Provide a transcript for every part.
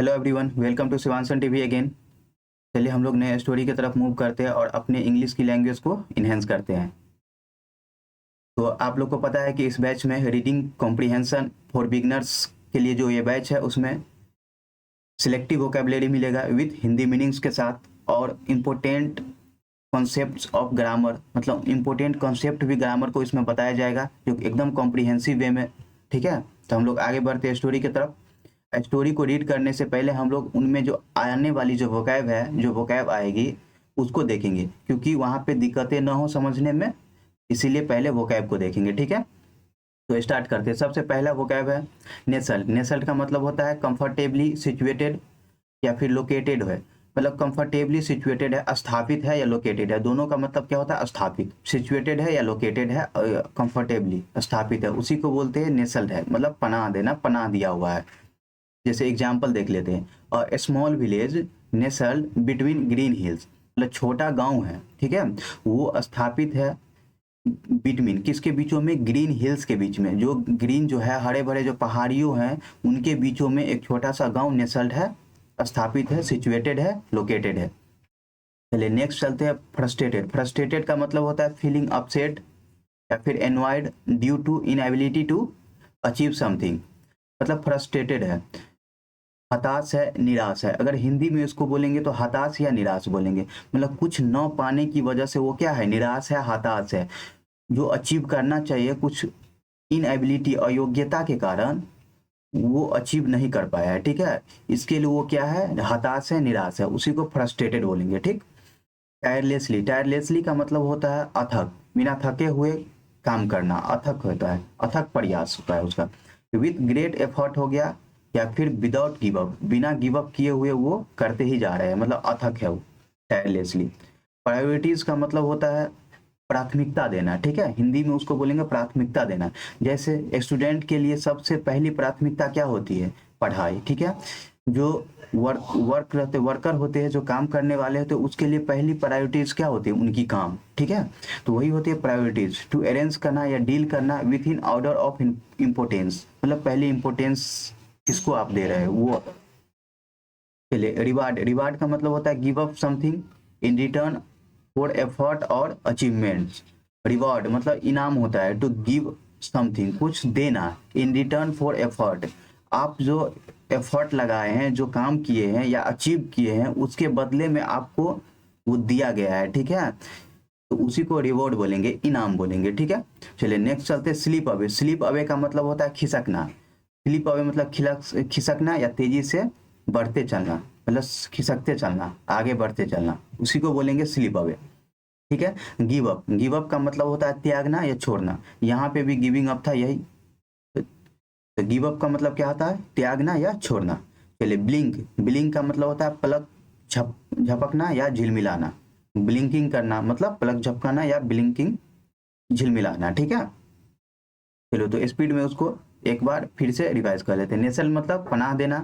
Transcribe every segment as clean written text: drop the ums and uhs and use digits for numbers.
Hello everyone, welcome to Shivansan TV again. चलिए हम लोग नए स्टोरी की तरफ मूव करते हैं और अपने इंग्लिश की लैंग्वेज को इन्हेंस करते हैं। तो आप लोग को पता है कि इस बैच में रीडिंग कॉम्प्रिहेंशन फॉर बिगनर्स के लिए जो ये बैच है उसमें सिलेक्टिव वोकेबलरी मिलेगा विथ हिंदी मीनिंग्स के साथ, और इम्पोर्टेंट कॉन्सेप्ट्स ऑफ ग्रामर, मतलब इम्पोर्टेंट कॉन्सेप्ट भी ग्रामर को इसमें बताया जाएगा जो कि एकदम कॉम्प्रिहेंसिव वे में। ठीक है, तो हम लोग आगे बढ़ते हैं स्टोरी की तरफ। स्टोरी को रीड करने से पहले हम लोग उनमें जो आने वाली जो वोकैब है, जो वोकैब आएगी उसको देखेंगे, क्योंकि वहाँ पे दिक्कतें ना हो समझने में, इसीलिए पहले वोकैब को देखेंगे। ठीक है, तो स्टार्ट करते हैं। सबसे पहला वोकैब है नेसल्ट। नेसल्ट का मतलब होता है कंफर्टेबली सिचुएटेड या फिर लोकेटेड है। मतलब कंफर्टेबली सिचुएटेड है, स्थापित है या लोकेटेड है, दोनों का मतलब क्या होता है? स्थापित। सिचुएटेड है या लोकेटेड है, कंफर्टेबली स्थापित है, उसी को बोलते हैं नेसल्ट है, मतलब पनाह देना, पनाह दिया हुआ है। जैसे एग्जाम्पल देख लेते हैं, और small village nestled between green hills, मतलब छोटा गांव है, ठीक है, वो स्थापित है बिटवीन किसके बीचों में? ग्रीन हिल्स के बीच में। जो ग्रीन जो है, हरे भरे जो पहाड़ियों हैं उनके बीचों में एक छोटा सा गांव नेसल्ड है, स्थापित है, सिचुएटेड है, लोकेटेड है। चलिए नेक्स्ट चलते हैं। फ्रस्ट्रेटेड। फ्रस्ट्रेटेड का मतलब होता है फीलिंग अपसेट या फिर annoyed due to inability to achieve something. मतलब फ्रस्ट्रेटेड है, हताश है, निराश है। अगर हिंदी में इसको बोलेंगे तो हताश या निराश बोलेंगे। मतलब कुछ न पाने की वजह से वो क्या है? निराश है, हताश है। जो अचीव करना चाहिए, कुछ इनएबिलिटी, अयोग्यता के कारण वो अचीव नहीं कर पाया है। ठीक है, इसके लिए वो क्या है? हताश है, निराश है, उसी को फ्रस्ट्रेटेड बोलेंगे। ठीक। टायरलेसली। टायरलेसली का मतलब होता है अथक, बिना थके हुए काम करना, अथक होता है, अथक प्रयास होता है उसका। विथ ग्रेट एफर्ट हो गया, या फिर विदाउट गिव अप, बिना गिव अप किए हुए वो करते ही जा रहे हैं, मतलब अथक है वो, टायरलेसली। प्रायोरिटीज का मतलब होता है प्राथमिकता देना। ठीक है, हिंदी में उसको बोलेंगे प्राथमिकता देना। जैसे स्टूडेंट के लिए सबसे पहली प्राथमिकता क्या होती है? पढ़ाई। ठीक है, जो वर्कर होते हैं, जो काम करने वाले होते हैं, उसके लिए पहली प्रायोरिटीज क्या होती है? उनकी काम। ठीक है, तो वही होती है प्रायोरिटीज। टू अरेंज करना या डील करना with in order of importance, मतलब पहली इम्पोर्टेंस किसको आप दे रहे हैं वो। चलिए रिवार्ड। रिवार्ड का मतलब होता है give up something in return for effort और अचीवमेंट्स। रिवॉर्ड मतलब इनाम होता है, टू गिव समथिंग, कुछ देना, इन रिटर्न फॉर एफर्ट, आप जो एफर्ट लगाए हैं, जो काम किए हैं या अचीव किए हैं, उसके बदले में आपको वो दिया गया है। ठीक है, तो उसी को रिवॉर्ड बोलेंगे, इनाम बोलेंगे। ठीक है, चलिए नेक्स्ट चलते हैं। Sleep away. स्लीप अवे का मतलब होता है खिसकना। स्लीप अवे मतलब खिसकना या तेजी से बढ़ते चलना, मतलब खिसकते चलना, आगे बढ़ते चलना, उसी को बोलेंगे स्लीप अवे। ठीक है, गिव अप। गिव अप का मतलब होता है त्यागना या छोड़ना। यहाँ पे भी गिविंग अप था, यही। तो गिव अप का मतलब क्या होता है? त्यागना या छोड़ना। चलिए ब्लिंक। ब्लिंक का मतलब होता है पलक झपकना या झिलमिलाना। ब्लिंकिंग करना मतलब पलक झपकाना या ब्लिंकिंग, झिलमिलाना। ठीक है, चलो तो स्पीड में उसको एक बार फिर से रिवाइज कर लेते हैं। नेसल मतलब पनाह देना,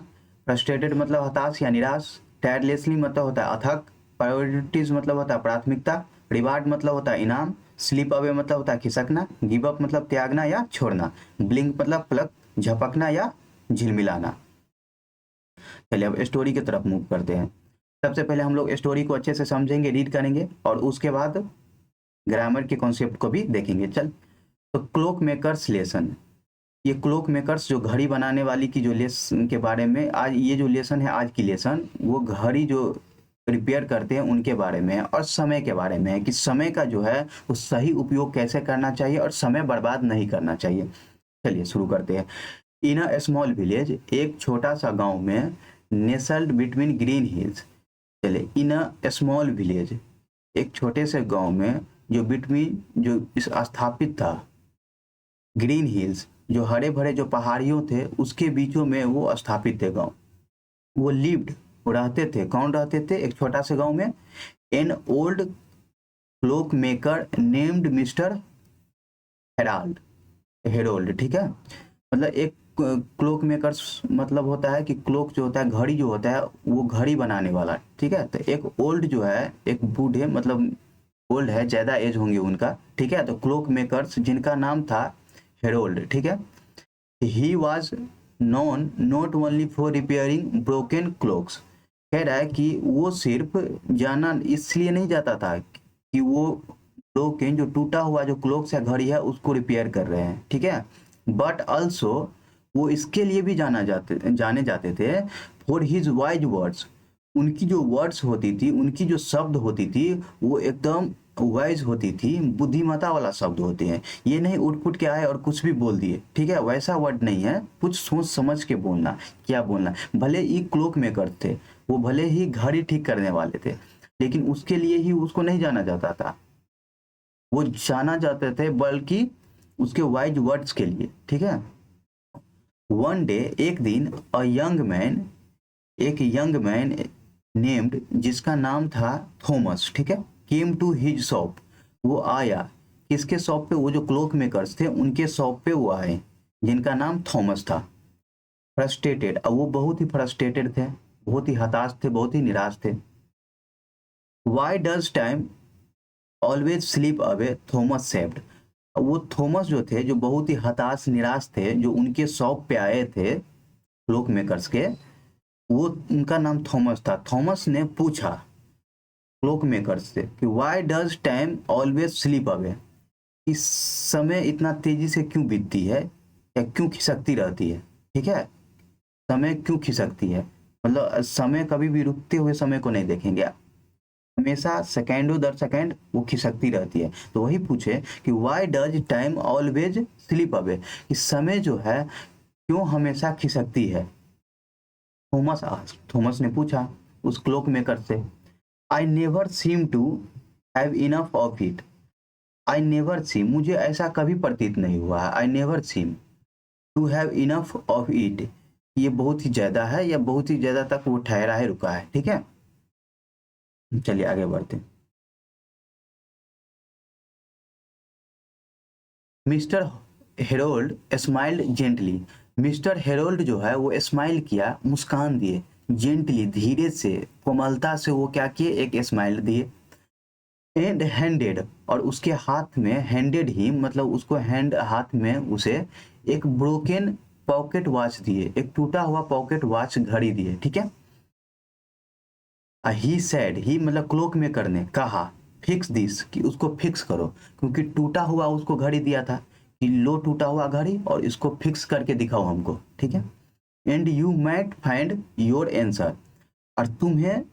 फ्रस्ट्रेटेड मतलब हताश या निराश, टायरलेसली मतलब होता है अथक, प्रायोरिटीज मतलब होता है प्राथमिकता, रिवार्ड मतलब होता है इनाम, स्लीप अवे मतलब होता है खिसकना, गिव अप मतलब त्यागना या छोड़ना, ब्लिंक मतलब पलक झपकना या झिलमिलाना। चलिए अब स्टोरी की तरफ मूव करते हैं। सबसे पहले हम लोग स्टोरी को अच्छे से समझेंगे, रीड करेंगे, और उसके बाद ग्रामर के कॉन्सेप्ट को भी देखेंगे। चल, तो क्लॉक मेकर्स लेसन। ये क्लॉक मेकर्स जो घड़ी बनाने वाली की जो लेसन के बारे में, आज ये जो लेसन है, आज की लेसन, वो घड़ी जो रिपेयर करते हैं उनके बारे में है, और समय के बारे में है कि समय का जो है वो सही उपयोग कैसे करना चाहिए और समय बर्बाद नहीं करना चाहिए। चलिए शुरू करते हैं। इन अ स्मॉल विलेज, एक छोटा सा गांव में, नेसल्ड बिटवीन ग्रीन हिल्स। चलिए, इन अ स्मॉल विलेज, एक छोटे से गांव में, जो बिटवीन, जो इस स्थापित था, ग्रीन हिल्स, जो हरे भरे जो पहाड़ियों थे उसके बीचों में वो स्थापित थे गांव। वो लिव्ड, वो रहते थे। कौन रहते थे? एक छोटा से गांव में। An old clock maker named mister Herald. Harold. ठीक है, मतलब एक क्लॉक मेकर्स मतलब होता है कि क्लॉक जो होता है, घड़ी जो होता है, वो घड़ी बनाने वाला। ठीक है, तो एक ओल्ड जो है, एक बूढ़े, मतलब ओल्ड है, ज्यादा एज होंगे उनका। ठीक है, तो क्लॉक मेकर्स जिनका नाम था हेरोल्ड। ठीक है, he was non not only for repairing broken clocks. कह रहा है कि वो सिर्फ जाना इसलिए नहीं जाता था कि वो ब्रोकन जो टूटा हुआ जो क्लॉक्स या घड़ी है उसको रिपेयर कर रहे हैं, ठीक है, बट ऑल्सो वो इसके लिए भी जाने जाते थे फॉर हिज वाइज वर्ड्स। उनकी जो वर्ड्स होती थी, उनकी जो शब्द होती थी, वो एकदम वाइज होती थी, बुद्धिमत्ता वाला शब्द होते हैं। ये नहीं उठ पुट के आए और कुछ भी बोल दिए, ठीक है, वैसा वर्ड नहीं है, कुछ सोच समझ के बोलना, क्या बोलना। भले ही क्लॉक मेकर थे, वो भले ही घड़ी ठीक करने वाले थे, लेकिन उसके लिए ही उसको नहीं जाना जाता था, वो जाना जाते थे बल्कि उसके वाइज वर्ड्स के लिए, ठीक है। वन डे, एक दिन, एक यंग मैन नेम्ड, जिसका नाम था थॉमस, ठीक है, केम टू हिज शॉप, वो आया किसके शॉप पे, वो जो क्लॉक मेकर्स थे उनके शॉप पे वो आए, जिनका नाम थॉमस था। फ्रस्ट्रेटेड, अब वो बहुत ही फ्रस्ट्रेटेड थे, बहुत ही हताश थे, बहुत ही निराश थे। Why does time always sleep away, Thomas saved. वो थॉमस जो थे, जो बहुत ही हताश निराश थे, जो उनके शॉप पे आए थे क्लॉक मेकर्स के, वो उनका नाम थॉमस था। थॉमस ने पूछा क्लॉक मेकर से कि why does time always sleep away, इस समय इतना तेजी से क्यों बीतती है या क्यों खिसकती रहती है, ठीक है, समय क्यों खिसकती है, मतलब समय कभी भी रुकते हुए समय को नहीं देखेंगे, हमेशा सेकेंडों दर सेकेंड वो खिसकती रहती है। तो वही पूछे कि why does time always sleep away, इस समय जो है क्यों हमेशा खिसकती है। थॉमस ने पूछा उस क्लॉक मेकर से। I never seem to have enough of it, I never seem, मुझे ऐसा कभी प्रतीत नहीं हुआ है, I never seem to have enough of it, ये बहुत ही ज्यादा है या बहुत ही ज्यादा तक वो ठहरा है, रुका है, ठीक है। चलिए आगे बढ़ते हैं। Mister Harold smiled gently, mister Harold जो है वो स्माइल किया, मुस्कान दिए, जेंटली, धीरे से, कोमलता से वो क्या किए, एक स्माइल दिए। एंड हैंडेड, और उसके हाथ में, हैंडेड ही मतलब उसको हैंड, हाथ में उसे एक ब्रोकन पॉकेट वॉच दिए, एक टूटा हुआ पॉकेट वॉच घड़ी दिए, ठीक है। ही सेड, ही मतलब क्लॉक मेकर ने कहा, फिक्स दिस, कि उसको फिक्स करो, क्योंकि टूटा हुआ उसको घड़ी दिया था कि लो टूटा हुआ घड़ी और इसको फिक्स करके दिखाओ हमको, ठीक है। And you might find your answer, और तुम्हें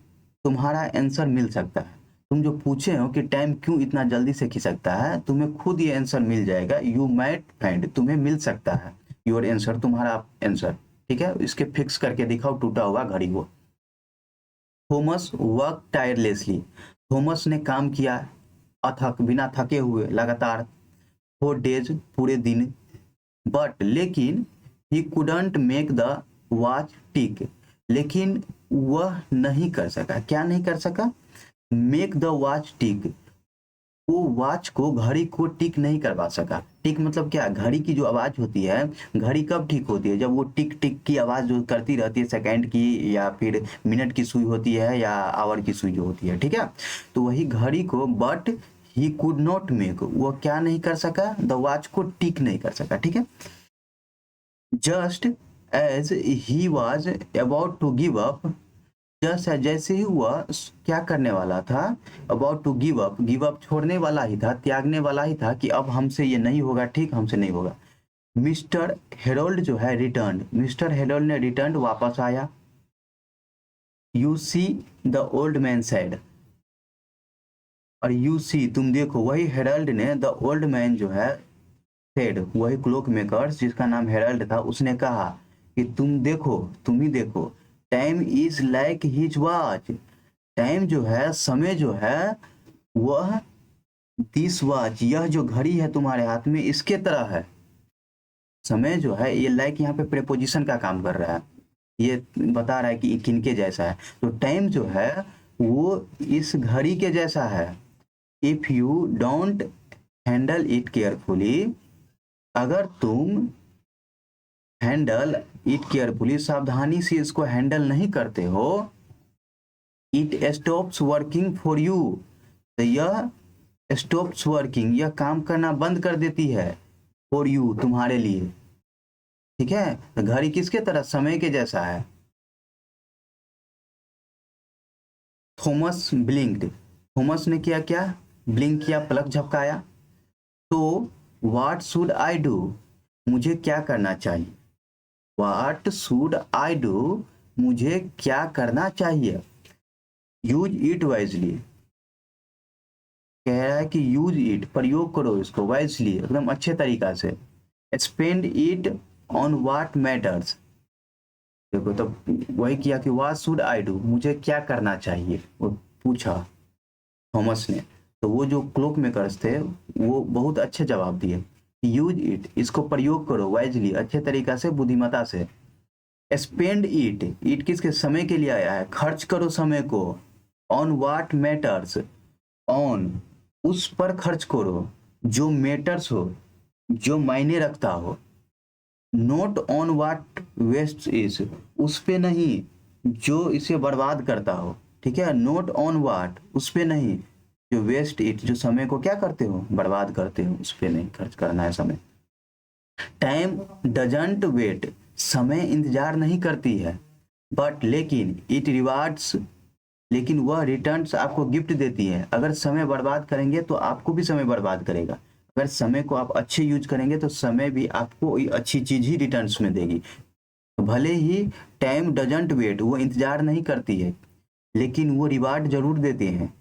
तुम्हारा आंसर मिल सकता है। तुम जो पूछे हो कि टाइम क्यों इतना जल्दी से खिसकता है, तुम्हें खुद ये आंसर मिल जाएगा। यू मैट फाइंड, तुम्हें मिल सकता है, योर आंसर, तुम्हारा आंसर, ठीक है, इसके फिक्स करके दिखाओ टूटा हुआ घड़ी को। थॉमस वर्क टायरलेसली, थॉमस ने काम किया अथक, बिना थके हुए, लगातार, फॉर डेज, पूरे दिन, बट लेकिन, he couldn't make the watch tick, लेकिन वह नहीं कर सका, क्या नहीं कर सका, मेक द वॉच टिक, वो वॉच को, घड़ी को टिक नहीं करवा सका। टिक मतलब क्या, घड़ी की जो आवाज होती है, घड़ी कब ठीक होती है, जब वो टिक टिक की आवाज जो करती रहती है, सेकंड की या फिर मिनट की सुई होती है या आवर की सुई जो होती है, ठीक है। तो वही घड़ी को, but he could not make, वो क्या नहीं कर सका, द वॉच को टिक नहीं कर सका, ठीक है। Just as he was about to give up, जैसे जैसे ही वह क्या करने वाला था, अबाउट टू गिव अप छोड़ने वाला ही था, त्यागने वाला ही था, कि अब हमसे ये नहीं होगा, ठीक, हमसे नहीं होगा। मिस्टर हेरोल्ड जो है रिटर्न, मिस्टर हेरोल्ड ने रिटर्न, वापस आया। You see, the old man said, और यू सी, तुम देखो, वही हेरल्ड ने, द ओल्ड मैन जो है सेड, वही क्लॉक मेकर जिसका नाम हेरल्ड था, उसने कहा कि तुम देखो, तुम ही देखो, time is like his watch, time जो है, समय जो है, वह दिस वॉच, यह जो घड़ी है तुम्हारे हाथ में, इसके तरह है। समय जो है, ये लाइक यहाँ पे प्रेपोजिशन का काम कर रहा है, ये बता रहा है कि किनके जैसा है। तो टाइम जो है वो इस घड़ी के जैसा है। If you don't handle it carefully, अगर तुम हैंडल इट केयरफुली, सावधानी से इसको हैंडल नहीं करते हो, it stops working for you, तो यह स्टॉप्स वर्किंग, यह काम करना बंद कर देती है, फॉर यू, तुम्हारे लिए। ठीक है, तो घड़ी किसके तरह, समय के जैसा है। थॉमस ब्लिंक्ड, थॉमस ने किया क्या, ब्लिंक किया, पलक झपकाया। तो व्हाट शुड आई डू, मुझे क्या करना चाहिए, व्हाट शुड आई डू, मुझे क्या करना चाहिए। यूज इट वाइजली, कह रहा है कि यूज इट, प्रयोग करो इसको, वाइजली एकदम अच्छे तरीका से। Spend it on what matters, देखो तो वही किया कि व्हाट शुड आई डू, मुझे क्या करना चाहिए, वो पूछा थॉमस ने। तो वो जो क्लॉक मेकर्स थे वो बहुत अच्छे जवाब दिए। यूज इट, इसको प्रयोग करो, वाइजली अच्छे तरीका से, बुद्धिमता से। स्पेंड इट, इट किसके, समय के लिए आया है, खर्च करो समय को। ऑन व्हाट मैटर्स, ऑन उस पर खर्च करो जो मैटर्स हो, जो मायने रखता हो। Note on what waste is, उस पे नहीं जो इसे बर्बाद करता हो, ठीक है। नोट ऑन व्हाट, उस पे नहीं जो वेस्ट इट, जो समय को क्या करते हो, बर्बाद करते हो, उस पे नहीं खर्च करना है समय। टाइम डजंट वेट, समय इंतजार नहीं करती है। बट लेकिन इट रिवार्ड्स, लेकिन वह रिटर्न्स आपको गिफ्ट देती है। अगर समय बर्बाद करेंगे तो आपको भी समय बर्बाद करेगा, अगर समय को आप अच्छे यूज करेंगे तो समय भी आपको अच्छी चीज ही रिटर्न्स में देगी। तो भले ही टाइम डजंट वेट, वो इंतजार नहीं करती है, लेकिन वो रिवार्ड जरूर देते हैं,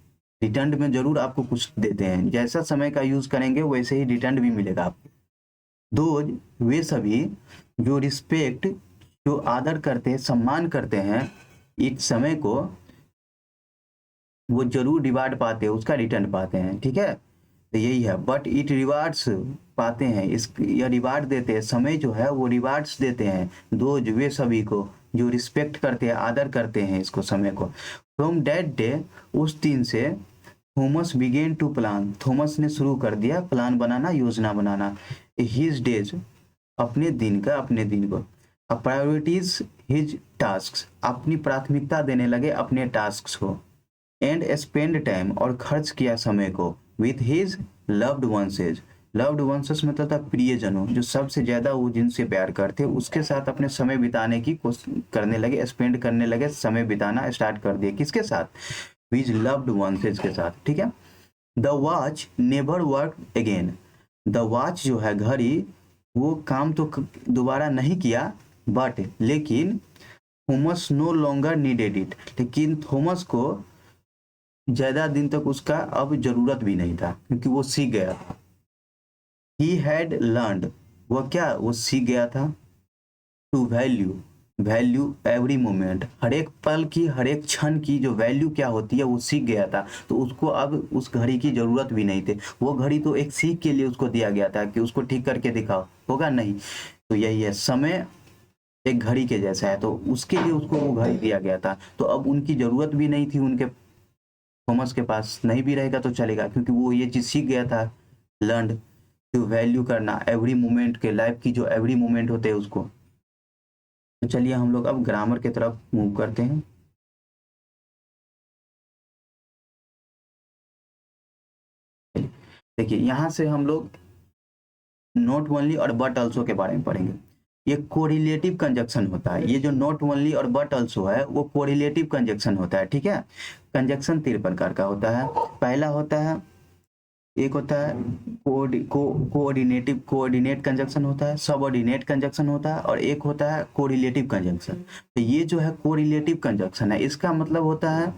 रिटर्न में जरूर आपको कुछ देते हैं। जैसा समय का यूज करेंगे वैसे ही रिटर्न भी मिलेगा आपको। दोज, वे सभी जो रिस्पेक्ट, जो आदर करते हैं, सम्मान करते हैं इस समय को, वो जरूर रिवार्ड पाते हैं, उसका रिटर्न पाते हैं, ठीक है। तो यही है, बट इट रिवार्ड्स, पाते हैं इस, या रिवार्ड देते हैं, समय जो है वो रिवार्ड्स देते हैं दोज, वे सभी को जो रिस्पेक्ट करते हैं, आदर करते हैं इसको, समय को। फ्रॉम दैट डे, उस दिन से, Thomas began to plan, Thomas ने शुरू कर दिया प्लान बनाना, योजना बनाना। हिज डेज, अपने दिन का, अपने दिन को। प्रायोरिटीज हिज टास्क, अपनी प्राथमिकता देने लगे अपने टास्क को। एंड स्पेंड टाइम, और खर्च किया समय को, विथ हिज लव्ड वंसेज, लव्ड वंसेस मतलब था प्रियजनों, जो सबसे ज्यादा वो जिनसे प्यार करते, उसके साथ अपने समय बिताने की कोशिश करने लगे, स्पेंड करने लगे, समय बिताना स्टार्ट कर दिया, किसके साथ, विज लव्ड वंसेज के साथ, ठीक है। The watch never work again, the watch जो है घड़ी, वो काम तो दोबारा नहीं किया, बट लेकिन Thomas no longer needed it, लेकिन थॉमस को ज्यादा दिन तक उसका अब जरूरत भी नहीं था, क्योंकि वो सीख गया था। ही हैड लर्नड, वह क्या, वो सीख गया था। To value, value every moment, हर एक पल की, हर एक क्षण की जो वैल्यू क्या होती है वो सीख गया था। तो उसको अब उस घड़ी की जरूरत भी नहीं थी, वो घड़ी तो एक सीख के लिए उसको दिया गया था कि उसको ठीक करके दिखाओ, होगा नहीं। तो यही है, समय एक घड़ी के जैसा है, तो उसके लिए उसको वो घड़ी दिया गया था। तो अब उनकी जरूरत भी नहीं थी, उनके थॉमस के पास नहीं भी रहेगा तो चलेगा, क्योंकि वो ये चीज सीख गया था, लर्न टू वैल्यू करना एवरी मोमेंट के, लाइफ की जो एवरी मोमेंट होते हैं उसको। तो चलिए हम लोग अब ग्रामर की तरफ मूव करते हैं। देखिए यहाँ से हम लोग नॉट ओनली और बट अल्सो के बारे में पढ़ेंगे। ये कोरिलेटिव कंजक्शन होता है, ये जो नॉट ओनली और बट अल्सो है वो कोरिलेटिव कंजक्शन होता है, ठीक है। कंजक्शन 3 प्रकार का होता है। पहला होता है, एक होता है कोऑर्डिनेटिव, कोऑर्डिनेट कंजक्शन होता है, सबऑर्डिनेट कंजक्शन होता है, और एक होता है कोरिलेटिव कंजक्शन। तो ये जो है कोरिलेटिव कंजक्शन है, इसका मतलब होता है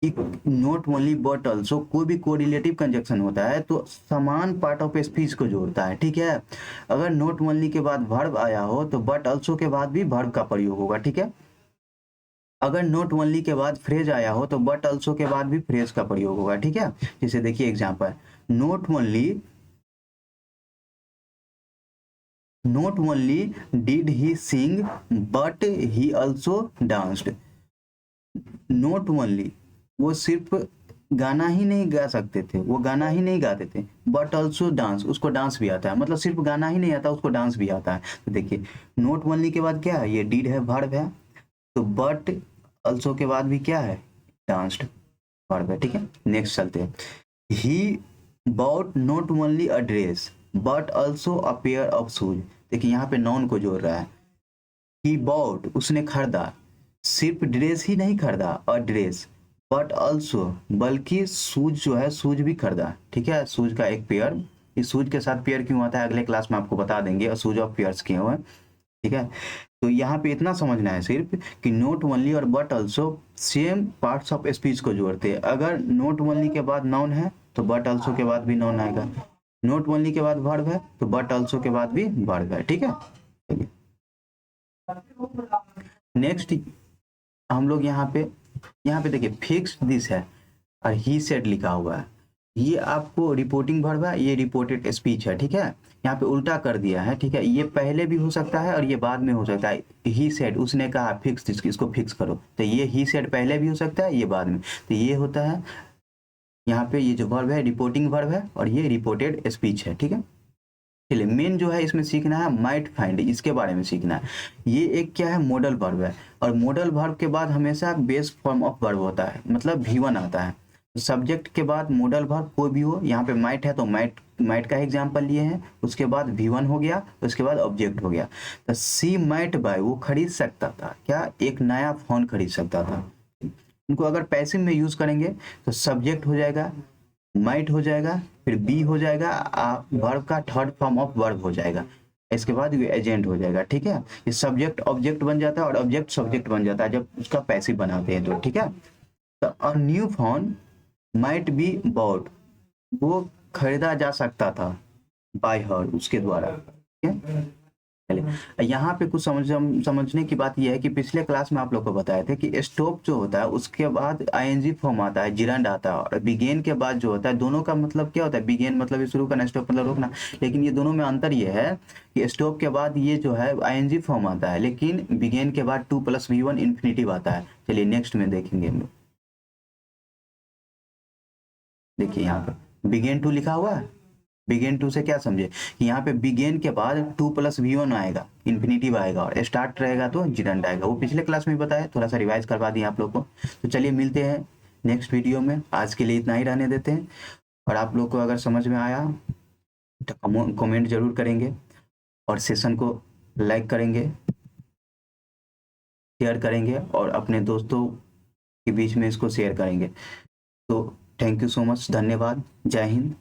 नॉट ओनली बट ऑल्सो, कोई भी कोरिलेटिव कंजक्शन होता है तो समान पार्ट ऑफ स्पीच को जोड़ता है, ठीक है। अगर नॉट ओनली के बाद वर्ब आया हो तो बट ऑल्सो के बाद भी वर्ब का प्रयोग होगा, ठीक है। अगर नॉट ओनली के बाद फ्रेज आया हो तो बट ऑल्सो के बाद भी फ्रेज का प्रयोग होगा, ठीक है। जैसे देखिए example, not only, not only did he Singh but he also danced. Not only, वो सिर्फ गाना ही नहीं गा सकते थे, वो गाना ही नहीं गाते थे, बट ऑल्सो डांस, उसको डांस भी आता है, मतलब सिर्फ गाना ही नहीं आता, उसको डांस भी आता है। तो देखिए नॉट ओनली के बाद क्या है, ये डिड है, वर्ब है। तो बट ऑल्सो के बाद भी क्या है, डांस्ड, वर्ब है, ठीक है। नेक्स्ट चलते हैं। He bought not only a dress but also a pair of shoes. देखिए यहाँ पे नाउन को जोड़ रहा है। ही बॉट, उसने खरीदा, सिर्फ ड्रेस ही नहीं खरीदा और ड्रेस, बट ऑल्सो, बल्कि शूज जो है शूज भी खरीदा। ठीक है, शूज का एक पेयर, इस शूज के साथ पेयर क्यों आता है अगले क्लास में आपको बता देंगे, और शूज ऑफ पेयर्स क्यों है। ठीक है, तो यहाँ पे इतना समझना है सिर्फ कि नोट ओनली और but also same parts of speech को जोड़ते हैं। अगर नोट ओनली के बाद नाउन है तो बट ऑल्सो के बाद भी नाउन आएगा, नोट ओनली के बाद वर्ब है तो बट ऑल्सो के बाद भी वर्ब है। ठीक है, चलिए नेक्स्ट हम लोग यहाँ पे देखिए फिक्स दिस है और ही सेड लिखा हुआ है, ये आपको रिपोर्टिंग वर्ब है, ये रिपोर्टेड स्पीच है। ठीक है, यहाँ पे उल्टा कर दिया है। ठीक है, ये पहले भी हो सकता है और ये बाद में हो सकता है। ही सेड, उसने कहा फिक्स दिस, इसको फिक्स करो, तो ये ही सेड पहले भी हो सकता है, ये बाद में, तो ये होता है यहाँ पे ये जो वर्ब है रिपोर्टिंग वर्ब है और ये रिपोर्टेड स्पीच है। ठीक है, चलिए मेन जो है इसमें सीखना है माइट फाइंड, इसके बारे में सीखना है। ये एक क्या है मॉडल वर्ब है, और मॉडल वर्ब के बाद हमेशा बेस फॉर्म ऑफ वर्ब होता है, मतलब V1 आता है। सब्जेक्ट के बाद मॉडल वर्ब कोई भी हो, यहाँ पे माइट है तो माइट का एग्जांपल लिए हैं, उसके बाद V1 हो गया, उसके बाद ऑब्जेक्ट हो गया। तो सी माइट बाय, वो खरीद सकता था क्या, एक नया फोन खरीद सकता था। उनको अगर पैसिव में यूज करेंगे तो सब्जेक्ट हो जाएगा, माइट हो जाएगा, फिर बी हो जाएगा, वर्ब का थर्ड फॉर्म ऑफ वर्ब हो जाएगा, इसके बाद ये एजेंट हो जाएगा। ठीक है, ये सब्जेक्ट ऑब्जेक्ट बन जाता है और ऑब्जेक्ट सब्जेक्ट बन जाता है जब उसका पैसिव बनाते हैं तो। ठीक है, तो a new phone might be bought, वो खरीदा जा सकता था बाय हर, उसके द्वारा। ठीक है, चलिए यहाँ पे कुछ समझने की बात यह है कि पिछले क्लास में आप लोग को बताए थे कि स्टॉप जो होता है उसके बाद आईएनजी फॉर्म आता है, जिरंड आता है, और बिगेन के बाद जो होता है, दोनों का मतलब क्या होता है, बिगेन मतलब शुरू करना, स्टॉप मतलब रोकना, लेकिन ये दोनों में अंतर ये है कि स्टॉप के बाद ये जो है आईएनजी फॉर्म आता है, लेकिन बिगेन के बाद 2+V1 इन्फिनेटिव आता है। चलिए नेक्स्ट में देखेंगे हम लोग। देखिए यहाँ पे बिगेन टू लिखा हुआ है, बिगेन टू से क्या समझे कि यहाँ पे बिगेन के बाद 2+V1 आएगा, इन्फिनेटिव आएगा, और स्टार्ट रहेगा तो जिरंड आएगा। वो पिछले क्लास में बताया, थोड़ा सा रिवाइज करवा दिया आप लोग को। तो चलिए मिलते हैं नेक्स्ट वीडियो में, आज के लिए इतना ही रहने देते हैं। और आप लोग को अगर समझ में आया तो कमेंट जरूर करेंगे, और सेशन को लाइक करेंगे, शेयर करेंगे, और अपने दोस्तों के बीच में इसको शेयर करेंगे। तो थैंक यू सो मच, धन्यवाद, जय हिंद।